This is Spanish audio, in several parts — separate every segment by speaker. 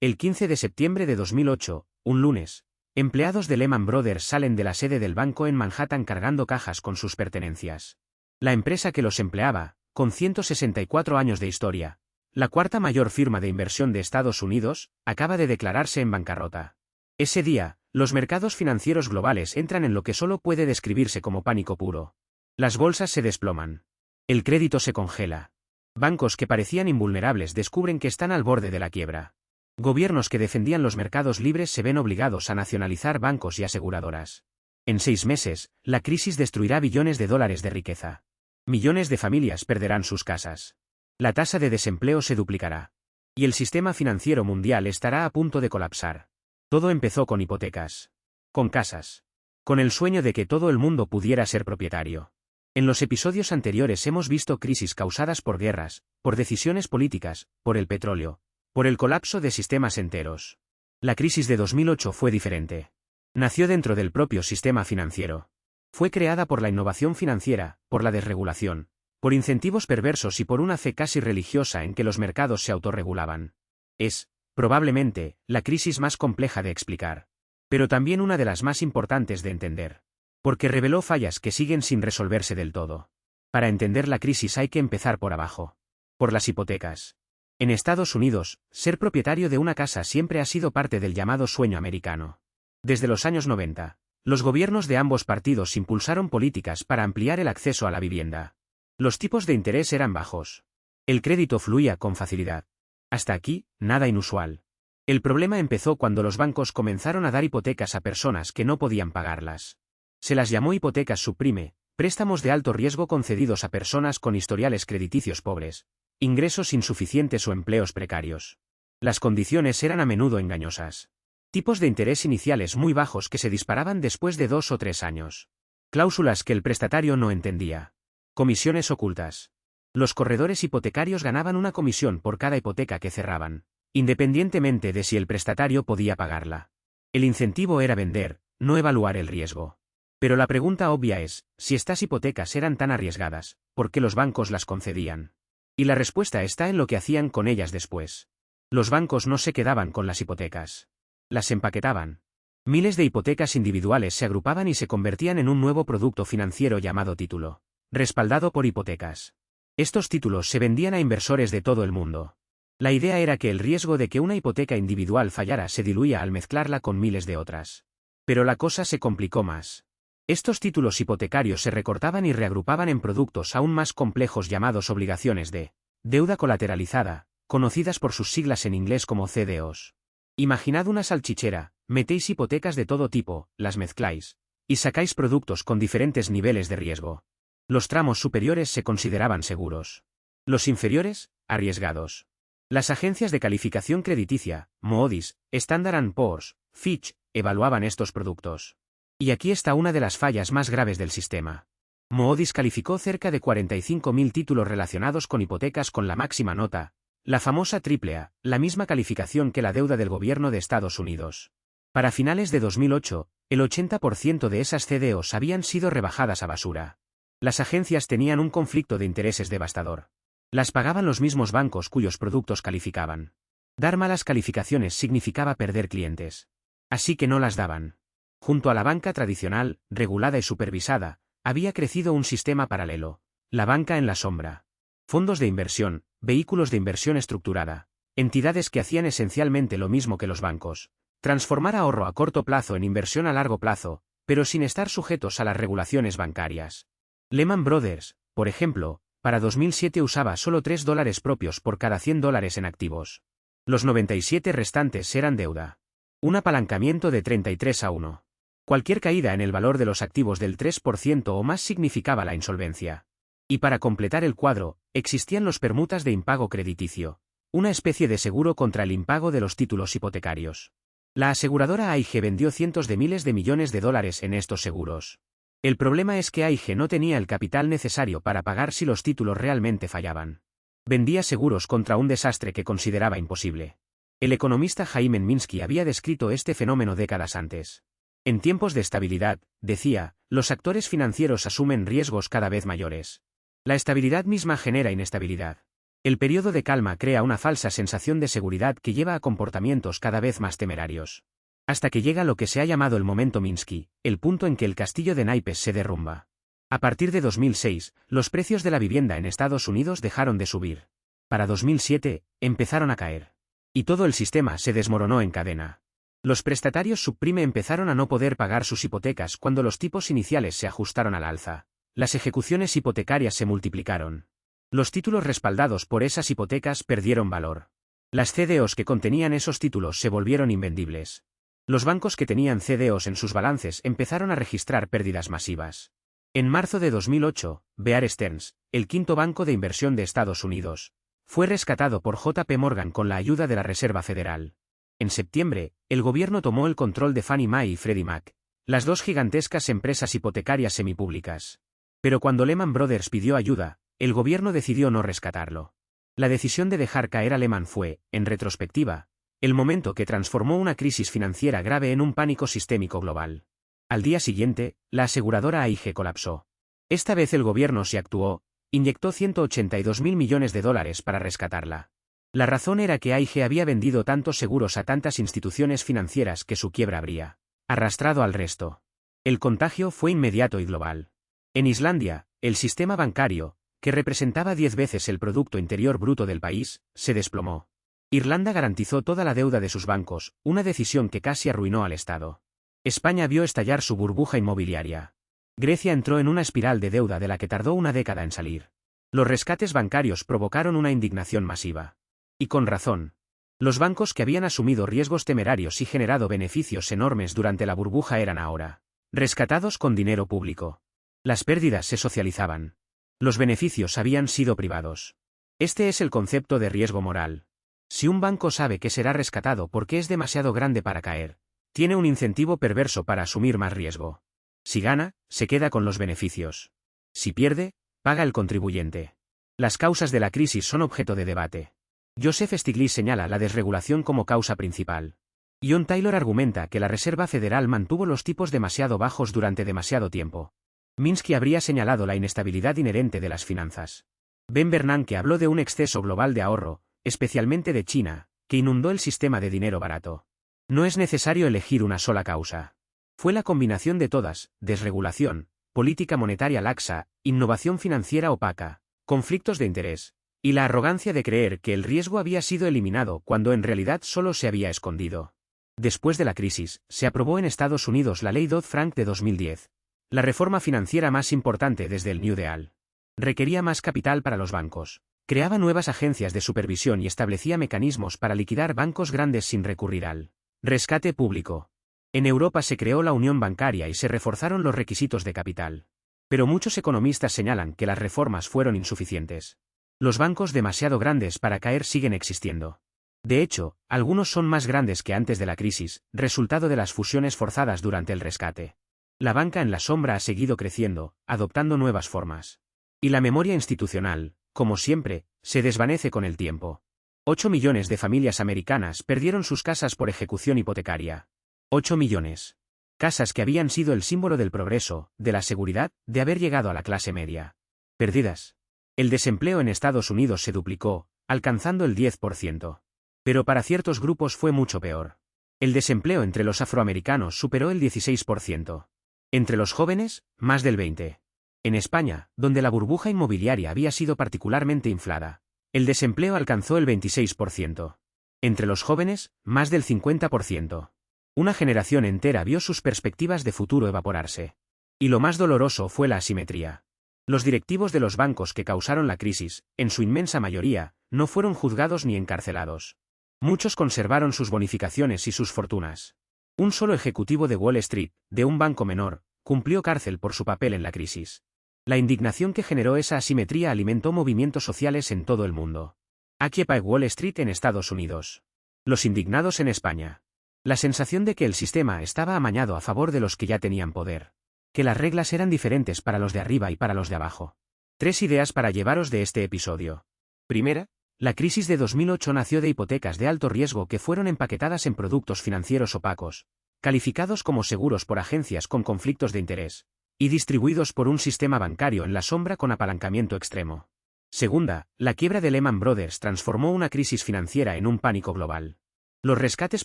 Speaker 1: El 15 de septiembre de 2008, un lunes, empleados de Lehman Brothers salen de la sede del banco en Manhattan cargando cajas con sus pertenencias. La empresa que los empleaba, con 164 años de historia, la cuarta mayor firma de inversión de Estados Unidos, acaba de declararse en bancarrota. Ese día, los mercados financieros globales entran en lo que solo puede describirse como pánico puro. Las bolsas se desploman. El crédito se congela. Bancos que parecían invulnerables descubren que están al borde de la quiebra. Gobiernos que defendían los mercados libres se ven obligados a nacionalizar bancos y aseguradoras. En 6 meses, la crisis destruirá billones de dólares de riqueza. Millones de familias perderán sus casas. La tasa de desempleo se duplicará. Y el sistema financiero mundial estará a punto de colapsar. Todo empezó con hipotecas. Con casas. Con el sueño de que todo el mundo pudiera ser propietario. En los episodios anteriores hemos visto crisis causadas por guerras, por decisiones políticas, por el petróleo, por el colapso de sistemas enteros. La crisis de 2008 fue diferente. Nació dentro del propio sistema financiero. Fue creada por la innovación financiera, por la desregulación, por incentivos perversos y por una fe casi religiosa en que los mercados se autorregulaban. Es, probablemente, la crisis más compleja de explicar. Pero también una de las más importantes de entender. Porque reveló fallas que siguen sin resolverse del todo. Para entender la crisis hay que empezar por abajo. Por las hipotecas. En Estados Unidos, ser propietario de una casa siempre ha sido parte del llamado sueño americano. Desde los años 90, los gobiernos de ambos partidos impulsaron políticas para ampliar el acceso a la vivienda. Los tipos de interés eran bajos. El crédito fluía con facilidad. Hasta aquí, nada inusual. El problema empezó cuando los bancos comenzaron a dar hipotecas a personas que no podían pagarlas. Se las llamó hipotecas subprime, préstamos de alto riesgo concedidos a personas con historiales crediticios pobres, ingresos insuficientes o empleos precarios. Las condiciones eran a menudo engañosas. Tipos de interés iniciales muy bajos que se disparaban después de 2 o 3 años. Cláusulas que el prestatario no entendía. Comisiones ocultas. Los corredores hipotecarios ganaban una comisión por cada hipoteca que cerraban, independientemente de si el prestatario podía pagarla. El incentivo era vender, no evaluar el riesgo. Pero la pregunta obvia es, si estas hipotecas eran tan arriesgadas, ¿por qué los bancos las concedían? Y la respuesta está en lo que hacían con ellas después. Los bancos no se quedaban con las hipotecas. Las empaquetaban. Miles de hipotecas individuales se agrupaban y se convertían en un nuevo producto financiero llamado título, respaldado por hipotecas. Estos títulos se vendían a inversores de todo el mundo. La idea era que el riesgo de que una hipoteca individual fallara se diluía al mezclarla con miles de otras. Pero la cosa se complicó más. Estos títulos hipotecarios se recortaban y reagrupaban en productos aún más complejos llamados obligaciones de deuda colateralizada, conocidas por sus siglas en inglés como CDOs. Imaginad una salchichera, metéis hipotecas de todo tipo, las mezcláis, y sacáis productos con diferentes niveles de riesgo. Los tramos superiores se consideraban seguros. Los inferiores, arriesgados. Las agencias de calificación crediticia, Moody's, Standard & Poor's, Fitch, evaluaban estos productos. Y aquí está una de las fallas más graves del sistema. Moody's calificó cerca de 45.000 títulos relacionados con hipotecas con la máxima nota, la famosa AAA, la misma calificación que la deuda del gobierno de Estados Unidos. Para finales de 2008, el 80% de esas CDOs habían sido rebajadas a basura. Las agencias tenían un conflicto de intereses devastador. Las pagaban los mismos bancos cuyos productos calificaban. Dar malas calificaciones significaba perder clientes. Así que no las daban. Junto a la banca tradicional, regulada y supervisada, había crecido un sistema paralelo, la banca en la sombra. Fondos de inversión, vehículos de inversión estructurada, entidades que hacían esencialmente lo mismo que los bancos, transformar ahorro a corto plazo en inversión a largo plazo, pero sin estar sujetos a las regulaciones bancarias. Lehman Brothers, por ejemplo, para 2007 usaba solo $3 propios por cada $100 en activos. Los 97 restantes eran deuda. Un apalancamiento de 33-1. Cualquier caída en el valor de los activos del 3% o más significaba la insolvencia. Y para completar el cuadro, existían los permutas de impago crediticio, una especie de seguro contra el impago de los títulos hipotecarios. La aseguradora AIG vendió cientos de miles de millones de dólares en estos seguros. El problema es que AIG no tenía el capital necesario para pagar si los títulos realmente fallaban. Vendía seguros contra un desastre que consideraba imposible. El economista Jaime Minsky había descrito este fenómeno décadas antes. En tiempos de estabilidad, decía, los actores financieros asumen riesgos cada vez mayores. La estabilidad misma genera inestabilidad. El periodo de calma crea una falsa sensación de seguridad que lleva a comportamientos cada vez más temerarios. Hasta que llega lo que se ha llamado el momento Minsky, el punto en que el castillo de naipes se derrumba. A partir de 2006, los precios de la vivienda en Estados Unidos dejaron de subir. Para 2007, empezaron a caer. Y todo el sistema se desmoronó en cadena. Los prestatarios subprime empezaron a no poder pagar sus hipotecas cuando los tipos iniciales se ajustaron al alza. Las ejecuciones hipotecarias se multiplicaron. Los títulos respaldados por esas hipotecas perdieron valor. Las CDOs que contenían esos títulos se volvieron invendibles. Los bancos que tenían CDOs en sus balances empezaron a registrar pérdidas masivas. En marzo de 2008, Bear Stearns, el quinto banco de inversión de Estados Unidos, fue rescatado por JP Morgan con la ayuda de la Reserva Federal. En septiembre, el gobierno tomó el control de Fannie Mae y Freddie Mac, las dos gigantescas empresas hipotecarias semipúblicas. Pero cuando Lehman Brothers pidió ayuda, el gobierno decidió no rescatarlo. La decisión de dejar caer a Lehman fue, en retrospectiva, el momento que transformó una crisis financiera grave en un pánico sistémico global. Al día siguiente, la aseguradora AIG colapsó. Esta vez el gobierno sí actuó, inyectó $182.000 millones para rescatarla. La razón era que AIG había vendido tantos seguros a tantas instituciones financieras que su quiebra habría arrastrado al resto. El contagio fue inmediato y global. En Islandia, el sistema bancario, que representaba 10 veces el Producto Interior Bruto del país, se desplomó. Irlanda garantizó toda la deuda de sus bancos, una decisión que casi arruinó al Estado. España vio estallar su burbuja inmobiliaria. Grecia entró en una espiral de deuda de la que tardó una década en salir. Los rescates bancarios provocaron una indignación masiva. Y con razón. Los bancos que habían asumido riesgos temerarios y generado beneficios enormes durante la burbuja eran ahora rescatados con dinero público. Las pérdidas se socializaban. Los beneficios habían sido privados. Este es el concepto de riesgo moral. Si un banco sabe que será rescatado porque es demasiado grande para caer, tiene un incentivo perverso para asumir más riesgo. Si gana, se queda con los beneficios. Si pierde, paga el contribuyente. Las causas de la crisis son objeto de debate. Joseph Stiglitz señala la desregulación como causa principal. John Taylor argumenta que la Reserva Federal mantuvo los tipos demasiado bajos durante demasiado tiempo. Minsky habría señalado la inestabilidad inherente de las finanzas. Ben Bernanke habló de un exceso global de ahorro, especialmente de China, que inundó el sistema de dinero barato. No es necesario elegir una sola causa. Fue la combinación de todas: desregulación, política monetaria laxa, innovación financiera opaca, conflictos de interés, y la arrogancia de creer que el riesgo había sido eliminado cuando en realidad solo se había escondido. Después de la crisis, se aprobó en Estados Unidos la Ley Dodd-Frank de 2010. La reforma financiera más importante desde el New Deal. Requería más capital para los bancos. Creaba nuevas agencias de supervisión y establecía mecanismos para liquidar bancos grandes sin recurrir al rescate público. En Europa se creó la unión bancaria y se reforzaron los requisitos de capital. Pero muchos economistas señalan que las reformas fueron insuficientes. Los bancos demasiado grandes para caer siguen existiendo. De hecho, algunos son más grandes que antes de la crisis, resultado de las fusiones forzadas durante el rescate. La banca en la sombra ha seguido creciendo, adoptando nuevas formas. Y la memoria institucional, como siempre, se desvanece con el tiempo. 8 millones de familias americanas perdieron sus casas por ejecución hipotecaria. 8 millones. Casas que habían sido el símbolo del progreso, de la seguridad, de haber llegado a la clase media. Perdidas. El desempleo en Estados Unidos se duplicó, alcanzando el 10%. Pero para ciertos grupos fue mucho peor. El desempleo entre los afroamericanos superó el 16%. Entre los jóvenes, más del 20%. En España, donde la burbuja inmobiliaria había sido particularmente inflada, el desempleo alcanzó el 26%. Entre los jóvenes, más del 50%. Una generación entera vio sus perspectivas de futuro evaporarse. Y lo más doloroso fue la asimetría. Los directivos de los bancos que causaron la crisis, en su inmensa mayoría, no fueron juzgados ni encarcelados. Muchos conservaron sus bonificaciones y sus fortunas. Un solo ejecutivo de Wall Street, de un banco menor, cumplió cárcel por su papel en la crisis. La indignación que generó esa asimetría alimentó movimientos sociales en todo el mundo. Occupy Wall Street en Estados Unidos. Los indignados en España. La sensación de que el sistema estaba amañado a favor de los que ya tenían poder. Que las reglas eran diferentes para los de arriba y para los de abajo. 3 ideas para llevaros de este episodio. Primera, la crisis de 2008 nació de hipotecas de alto riesgo que fueron empaquetadas en productos financieros opacos, calificados como seguros por agencias con conflictos de interés, y distribuidos por un sistema bancario en la sombra con apalancamiento extremo. Segunda, la quiebra de Lehman Brothers transformó una crisis financiera en un pánico global. Los rescates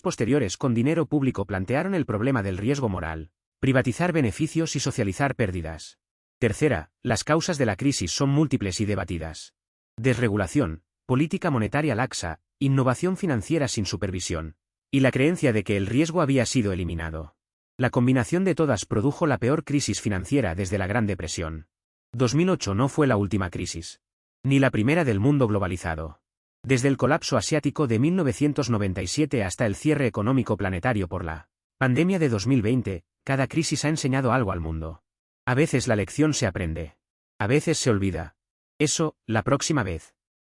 Speaker 1: posteriores con dinero público plantearon el problema del riesgo moral, privatizar beneficios y socializar pérdidas. Tercera, las causas de la crisis son múltiples y debatidas. Desregulación, política monetaria laxa, innovación financiera sin supervisión, y la creencia de que el riesgo había sido eliminado. La combinación de todas produjo la peor crisis financiera desde la Gran Depresión. 2008 no fue la última crisis, ni la primera del mundo globalizado. Desde el colapso asiático de 1997 hasta el cierre económico planetario por la pandemia de 2020, cada crisis ha enseñado algo al mundo. A veces la lección se aprende. A veces se olvida. Eso, la próxima vez.